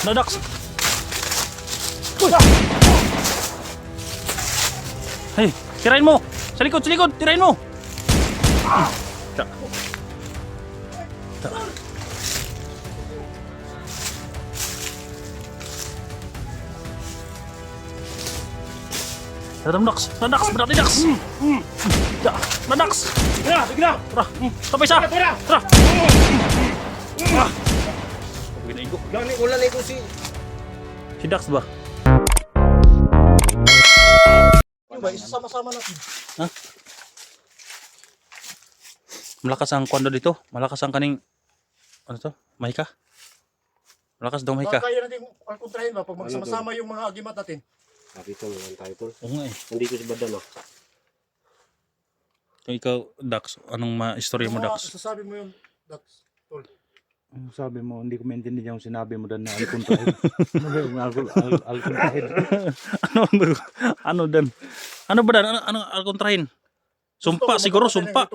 Nadax! Uy! Hey, tirain mo! Sa likod, tirain mo! Ta. Ta. Nadax, berarti Dax! Nadax! Tara, sige na! Tara, tapay sa! Tara! Tara! Ginaigo. Wala na ito si... Si Dax ba? Ano ba, isasama-sama natin. Ha? Malakas ang kwando dito. Malakas ang kaning... Ano to? Mahika? Malakas daw mahika. Kaya natin kontrahin ba pag magsama-sama yung mga agimat natin. Sabi ko naman tayo tol. Oo nga eh. Hindi ko si Badan oh. Kung ikaw, Dax, anong ma-istorya mo, Dax? Sasabi mo yung Dax, tol. Ang sabi mo, hindi ko maintindihan yung sinabi mo doon na alkontrahid. Alkontrahid. Ano dan? Ano ba dan? Ano alkontrahin? Sumpa siguro, sumpa.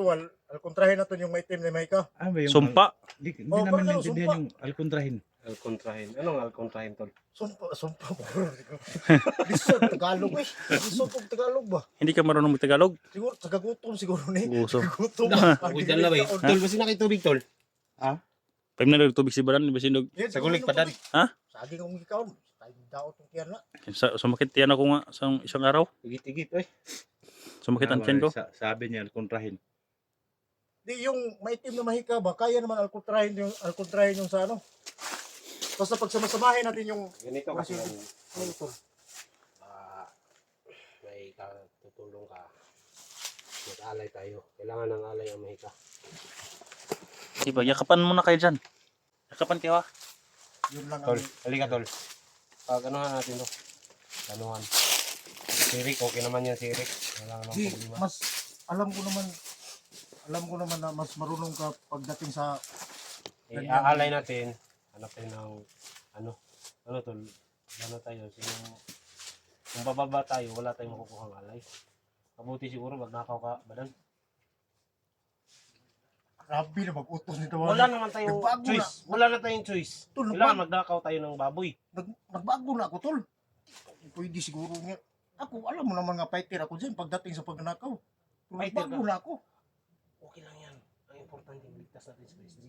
Kontrahin natin yung maitim na mahika. Ano ba yung Sumpa. Hindi Oh, namin parang maintindihan sumpa. yung alkontrahin. Alkontrahin. Anong alkontrahin tol? Sumpa mo. Lisod, Tagalog eh. Lisod kung Tagalog ba? Hindi ka marunong mag-Tagalog? Siguro, tagagutom siguro ni. Gutom. Gutom. Uy, dan labay. Tol, basi na kay tubig tol. Pwede na nagtubig si Badan, ba sindog? Sa gulik pa dan. Ha? Saging kong ikaw. Tayo daot ng tiyan na. Sumakit yan ako nga sa isang araw. Igit-igit oy. Sumakit ang tiyan ko. Sabi niya alkontrahin. Di yung maitim na mahika ba, kaya naman alkontrahin yung sa ano. Basta pag samasamahin natin yung Ganito kasi ano to. may tutulong ka. Mag-alay tayo. Kailangan ng alay ang mahika. Diba, yakapan muna kayo dyan. Yakapan kayo ha. Yun lang Tol, ang halika tol. Pag anuhan natin to. Anuhan. Si Rick, okay naman yan si Rick. Wala namang Di, problema. mas alam ko naman na mas marunong ka pagdating sa Aalay natin. Hanapin ng ano tol. Ano tayo? Kung bababa tayo, wala tayong makukuhang alay. Mabuti siguro magnakaw ka, Badan. grabe na mag-utos nito. Wala naman tayong Nagbago choice. Wala na tayong choice. Tol, Kailangan magnakaw tayo ng baboy. Nagbago na ako, tol. Pwede siguro nga. Ako, alam mo naman nga fighter ako dyan pagdating sa pagnanakaw. Fighter Nagbago ka? na ako. Okay lang yan. Ang importante, ligtas natin sa PSG.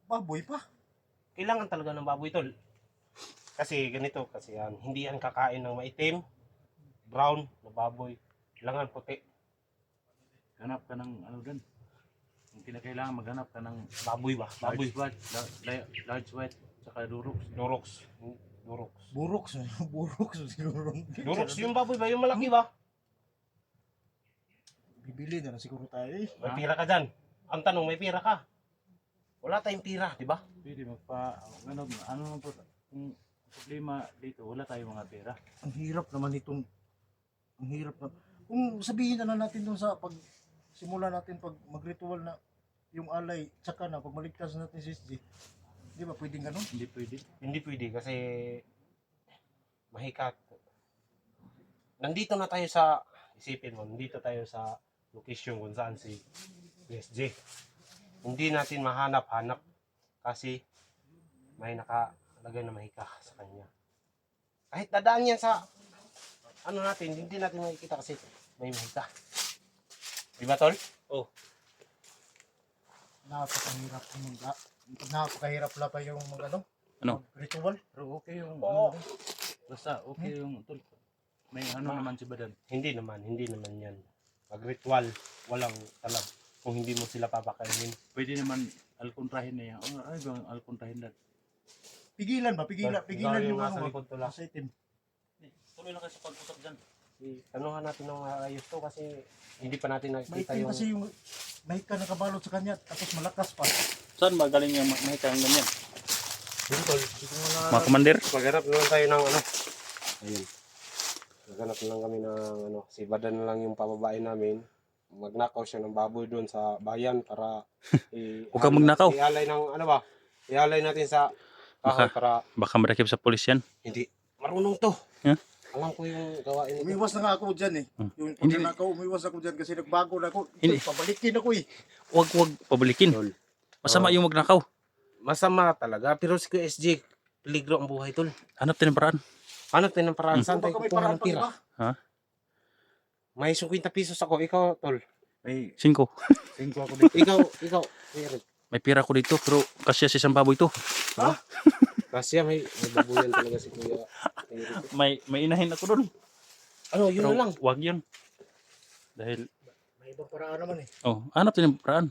Baboy pa. Kailangan talaga ng baboy tol. Kasi ganito, kasi yan, hindi yan kakain ng maitim, brown na baboy. Kailangan puti. Hanap ka ng ano doon. Yung kinakailangan maghanap ka ng Baboy ba? Baboy. large white, saka durok. Durox. Durox. Buroks. Buroks siguro. Durox yung baboy ba? Yung malaki ba? Bibili na siguro tayo eh. May pira ka dyan. Ang tanong, may pira ka. Wala tayong pira, di ba? Pwede ano po, kung problema dito, wala tayong mga pera. Ang hirap naman itong kung sabihin na natin dun sa pag simula natin pag magritual na yung alay tsaka na pag maligtas natin si SG, di ba pwedeng ganun? Hindi pwede. Hindi pwede kasi mahikat. Nandito na tayo sa, isipin mo, nandito tayo sa location kung saan si PSG. Hindi natin mahanap-hanap kasi may nakalagay na mahika sa kanya. Kahit dadaan yan sa ano natin, hindi natin makikita kasi may mahika. Di ba tol? Oh. Napakahirap napakahirap pala pa yung mga Ano? ritual. Pero okay yung Oo. ano, basta okay yung tol. May ano naman si Badan. Hindi naman yan. Pag ritual, walang talab. Kung hindi mo sila papakainin. Pwede naman alkontrahin na yan. Ano ba ang alkontrahin na? Pigilan ba? Pigilan yung nasa ano. likod tula. Sa itim. Tuloy lang kayo sa pag-usap dyan. Tanuhan natin ng ayos to kasi hindi pa natin nakikita Maitim yung... kasi yung mahika nakabalot sa kanya tapos malakas pa. Saan ba galing yung mahika ang ganyan? Yun tol. Mga commander? Maghanap naman tayo ng ano. Ayun. Maghanap na lang kami ng ano. Si Badan na lang yung pababain namin. Magnakaw siya ng baboy doon sa bayan para Huwag kang magnakaw. ialay ng ano ba? Ialay natin sa kahoy para Baka marakip sa polis yan. hindi. Marunong to. Huh? Alam ko yung gawain nito. Umiwas na nga ako dyan eh. Yung Hindi. pagnanakaw, umiwas ako dyan kasi nagbago na ako. Hindi. Pabalikin ako eh. Huwag pabalikin. Tol. Masama Oo. yung magnakaw. Masama talaga. Pero si Kuya SG, peligro ang buhay, tol. Hanap din ang paraan. Ano tayo ng paraan? Saan Baka tayo may kukuha paraan ng pang pira? iba. May 50 pesos ako. Ikaw, tol. May 5. 5 ako dito. Ikaw, Eric. May pira ko dito pero kasya si isang baboy to. Kasi may babuyan talaga si Kuya Eric. May inahin ako doon. Ano, yun Pero na lang. wag yun. Dahil, May ibang paraan naman eh. hanap din ang paraan.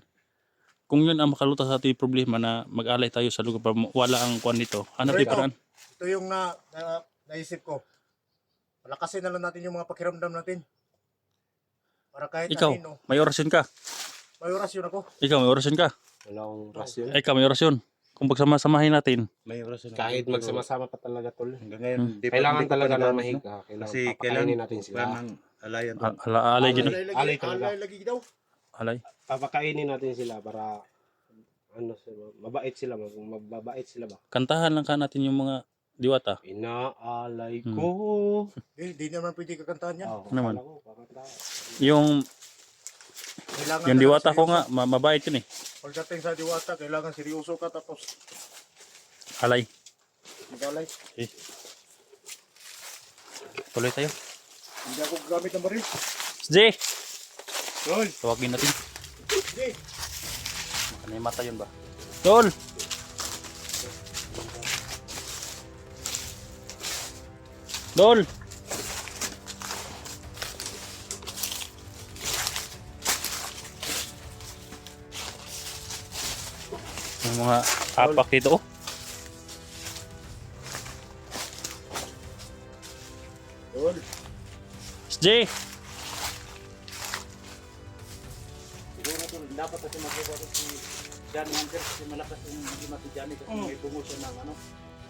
Kung yun ang makalutas sa ating problema na mag-alay tayo sa lugar para wala ang kwan dito, hanap Pero din ito, paraan. Ito yung naisip ko. Palakasin na lang natin yung mga pakiramdam natin. Para kahit Ikaw, anino, may orasyon ka. may orasyon ako. Ikaw, may orasyon ka. Wala akong rasyon. Ikaw, may orasyon. Kung pagsama-samahin natin, May oras na. Kahit magsama-sama pa talaga, tol. Hanggang ngayon, di pa- Kailangan di ko pa talaga ng nagaano, mahiga. no? Kailangan Kasi papakainin kailangan natin sila. ng alayan. alay gino. Alay talaga. Alay lagi daw. Alay. Papakainin natin sila para mabait sila, magbabait sila ba? Kantahan lang ka natin yung mga diwata. Inaalay Hmm. ko. Di naman pwede kakantahan yan. Oh, Naman. akala ko, kakanta. Yung Kailangan yung talaga diwata ko seryoso. nga, mabait yun eh. Pagdating sa diwata, kailangan seryoso ka tapos Alay. mag-alay. Okay. Tuloy tayo. Hindi ako gamit ng baril. Jay! Tol! Tawagin natin. Hindi! Baka may mata yun ba? Tol! Dol! Yung mga apak dito oh. Tol! Jay! Siguro tol, dapat kasi magbubuhat si Johnny Hunter kasi malakas yung lima si Johnny kasi may bungo siya ng ano.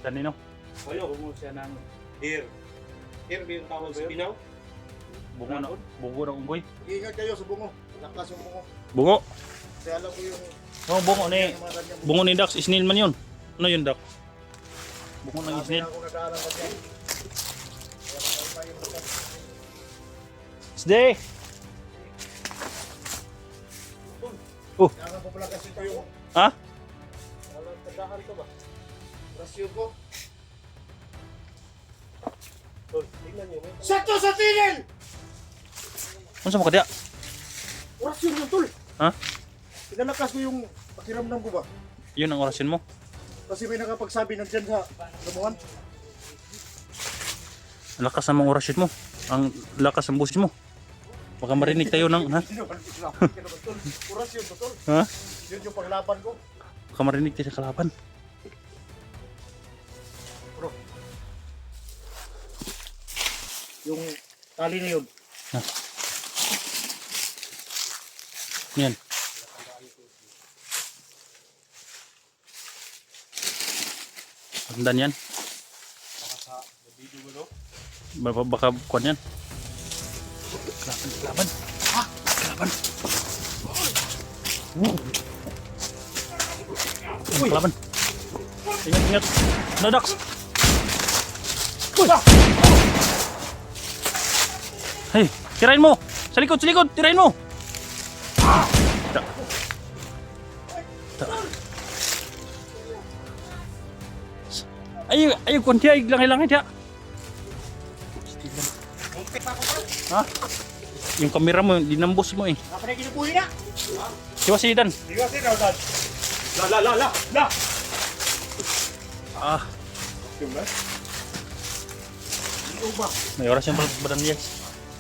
Kanino? May bungo siya ng Dear. Dear, ba yung tawag sa Pinaw? Bungo na. Bungo na unggoy. Ingat kayo sa bungo. Lakas yung bungo. Bungo! Kasi alam ko yung Oh, bungo ni. yung mga kanyang Bungo ni Dax. Isnil man yun. Ano yun, Dax? Bungo ng Sabi isnil. na ako nag-aaral ka dyan. Kaya kung ano yung mga Jay! Oh. kailangan ko pala kasi ito yung Ha? walang tandaan ko ba? Rasyon ko. Tol, tingnan nyo. Sakto sa tingin! Ano sa mga dia? Orasyon yung tol. Ha? Pinalakas ko yung pakiramdam ko ba? Yun ang orasyon mo. Kasi may nakapagsabi nandyan sa lamuhan. Ang lakas ng mga orasyon mo. Ang lakas ng busis mo. Baka marinig tayo ng, ha? Orasyon to tol. Ha? Yun yung paglaban ko. Baka marinig tayo sa kalaban. Yung tali na yun. Yan. Pandan yan. Baka kuan yan. Kalaban, kalaban. Kalaban. Kalaban. Ingat, ingat. Nadax. Hey, tirain mo. Sa likod, tirain mo. Da. Da. Ayo kuan dia ilang-ilang dia. Ha? Yung kamera mo, dinambos mo eh. Apa na ginubuhi na? Siwa si Dan. Diba si Raudan? La! Ah, Yung ba? Yung ba? may oras yung badan niya.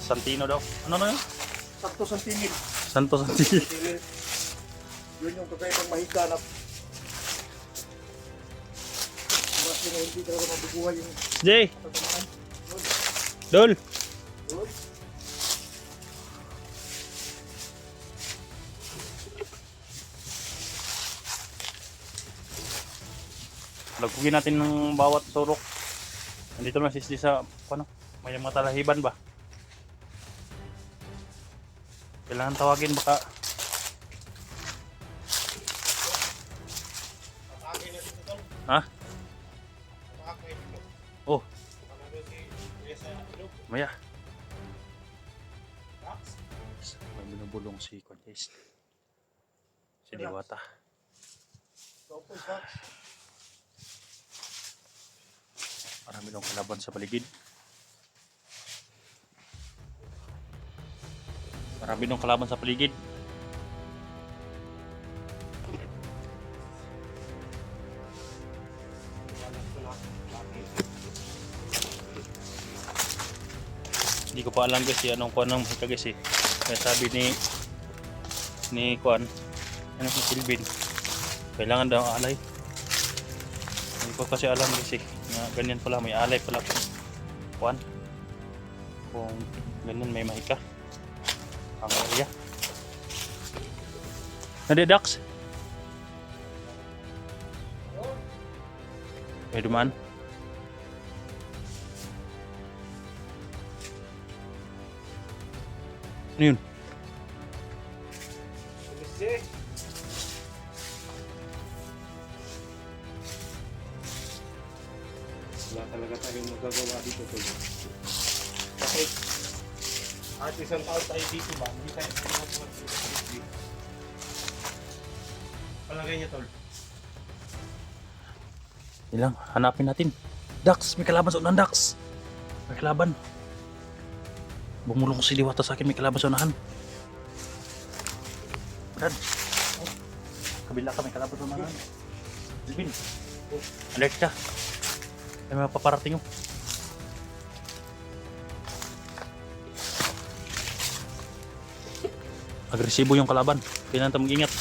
Santino daw. Ano na yun? Sakto sa tingin. Santo Santino. Yun yung kakaibang mahika na orasyon na hindi talaga mabubuhay yung Jay, tatamaan. Dol. Yun. Lagugin natin ng bawat surok. Nandito na sisdi sa ano, may mga talahiban ba? Kailangan tawagin baka ha? Oh, maya. May binubulong si Cortez. Si Diwata. Dax. Marami daw kalaban sa paligid. Marami daw kalaban sa paligid. Hindi ko pa alam guys anong kuan ng mahika guys eh. Kaya sabi ni kuan ano si Silvin kailangan daw alay. Hindi ko kasi alam guys eh na ganyan pala may alay pala kuan kung ganyan may mahika ang area. Nadidax may dumaan. Ano yun? Wala talaga tayong magagawa dito tol. Kasi at isang taon tayo dito ba, hindi tayo magagawa dito. Palagay niya tol. Ilang hanapin natin. Dax, may kalaban sa unahan Dax. May kalaban. Bumulong si Diwata sa akin, may kalaban sa unahan. Brad. Oh. Kabila ka, may kalaban sa unahan. Zibin. Alert ka. May mga paparating mo. Agresibo yung kalaban. Kailangan tayo mag-ingat.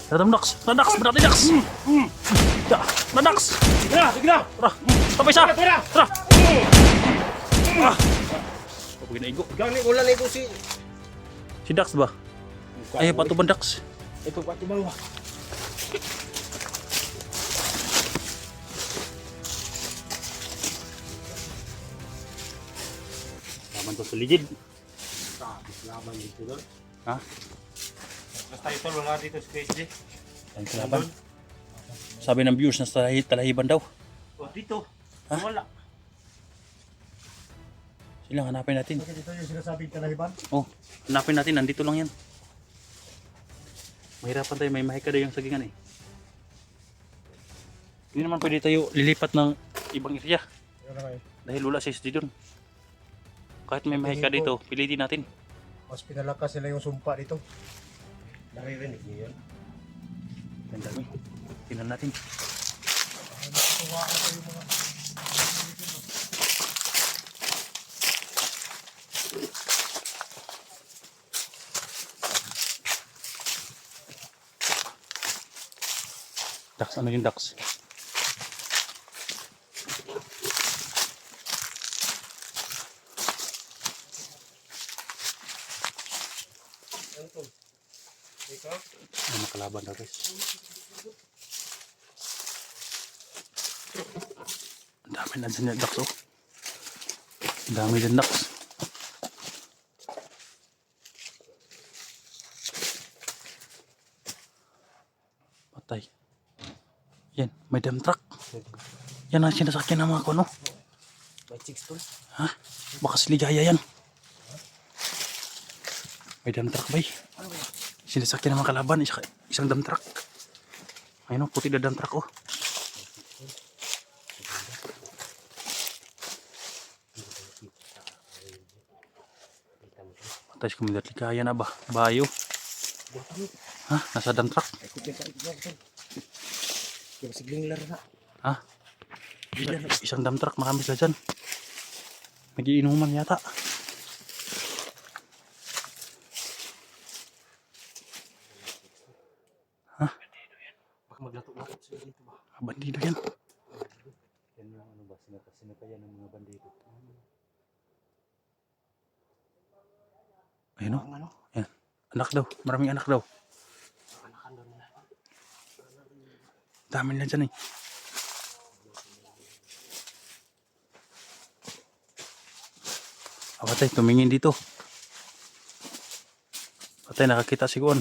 Tara, Dax! Dax! Berarti Dax! Dax! Sige na! Sige na! Tara! Tapos isa! Tara! Tara! Pag ginaigo. Gani ulan ito si Si Dax ba? Ay, pato ba Dax? ito pa tumawa. Laman to sa ligid. Laban dito doon. Ha? Basta ito wala dito si KJ. Ang kalaban. Sabi ng viewers na talahiban daw. Oh dito. Ha? Wala. Silang hanapin natin. Bakit ito yung sinasabing kalahiban? Oh, hanapin natin. Nandito lang yan. Mahirapan tayo. May mahika daw yung sagingan eh. Hindi naman pwede tayo lilipat ng ibang area. Yun na nga eh. Dahil wala si SD dun. Kahit may mahika dito, pilitin natin. Mas pinalakas sila yung sumpa dito. Naririnig niyo yun? Ang dami. Tingnan natin. Natutuwa ko sa yung mga... Dax, ano yung Dax? Ano to? Ikaw? Ano makalaban daw guys? Ang dami na dyan yung Dax oh. Ang dami dyan Dax. Patay. Yan, may dump truck. Yan ang sinasakyan ng mga kuno. May chicks tol. Ha? Baka si Ligaya yan. May dump truck ba eh? Sinasakyan ng mga kalaban, isang dump truck. Ayun o, puti na dump truck oh. Patay si Commander Ligaya na ba? Bayo. Ha? Nasa dump truck? Yung sigling laro na. Ha? Isang dump truck, marami sila dyan. Nagiinuman yata. Ha? Baka maglato-lato sila dito ba? Bandido yan. Yan yung ano ba? Sinakayan ng mga bandido. Ayun o. Ang ano? Yan. Anak daw. Maraming anak daw. Anakan daw nila. Dami nila dyan eh. Patay, tumingin dito. Patay, nakakita si Kuan.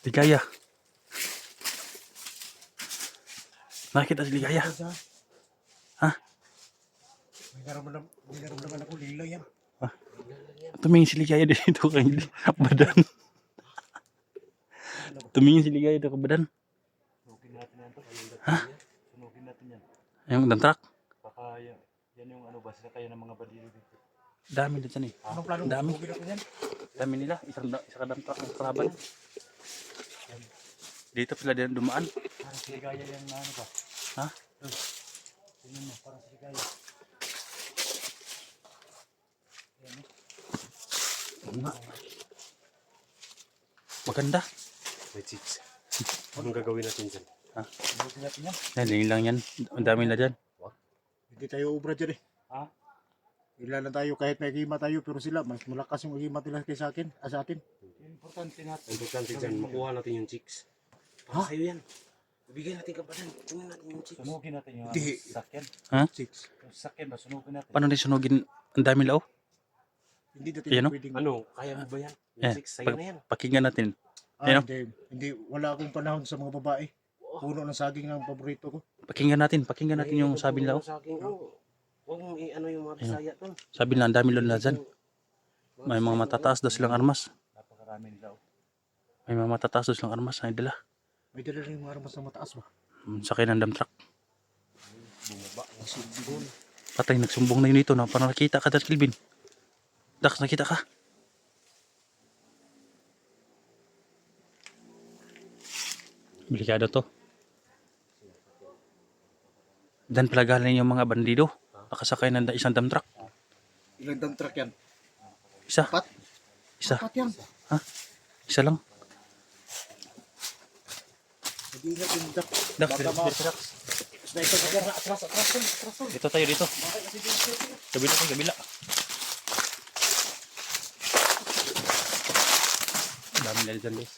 Ligaya. Nakakita si Ligaya. Ha? May naramdaman ako, lilo yan. Tumingin si Ligaya dito kay badan. Tumingin si Ligaya dito kay badan. Sunugin natin yan to. Sunugin natin yan. Yung dump truck. Baka yan yung ano ba, sila kayo ng mga bandilo dito. Dami din dyan eh. Anong plano mo? Dami. Sunugin natin yan? Dami nila. Isa dump truck ng kalaban. Dito pala din dumaan. Parang siligaya yan na ano ba? Ha? Tingnan mo, parang siligaya. Oo nga. Maganda. May chicks. Anong gagawin natin dyan? Sunugin natin yan. Naling lang yan. Ang dami na dyan. Hindi tayo ubra dyan eh. Ha? Ila lang tayo kahit may agima tayo pero sila mas malakas yung agima nila kaysa akin, sa atin. Importante natin. Ang importante dyan, makuha natin yung chicks. Para sa'yo yan. Ibigay natin kabadan. Tingnan natin yung chicks. Sunugin natin yung Hindi. sakyan. Six. Yung sakyan ba, sunugin natin. Paano din sunugin? Ang dami lao. Hindi natin Ayan, no? pwedeng... Ano, kaya mo ba yan? Yung Eh, chicks, sa'yo na yan. Pakinggan natin. Ah, Ayan, no? hindi. Wala akong panahon sa mga babae. Puno ng saging ng paborito ko. Pakinggan natin yung sabi nila. Oh. Sa akin, huwag mong i-ano yung mga Bisaya tol. Sabi nila ang dami nila dyan. May mga matataas daw silang armas. Napakarami nila. May mga matataas daw silang armas na dala. May dala rin yung armas na mataas ba? Sakay ng dump truck. Bumaba ng sumbong. Patay, nagsumbong na yun dito. No? Parang nakita ka dyan, Kilvin. Dax, nakita ka. Delikado to. Dan pala galing yung mga bandido. Nakasakay ng isang dump truck. Ilang dump truck yan? Isa. Apat? Isa. Apat yan. Isa lang. Nag-iingat yung duck. Dax, Baka dito, ma- Dax. Sniper ka dyan. Atras. Dito tayo, dito. Kabila tayo, kabila. Dami na dyan, guys.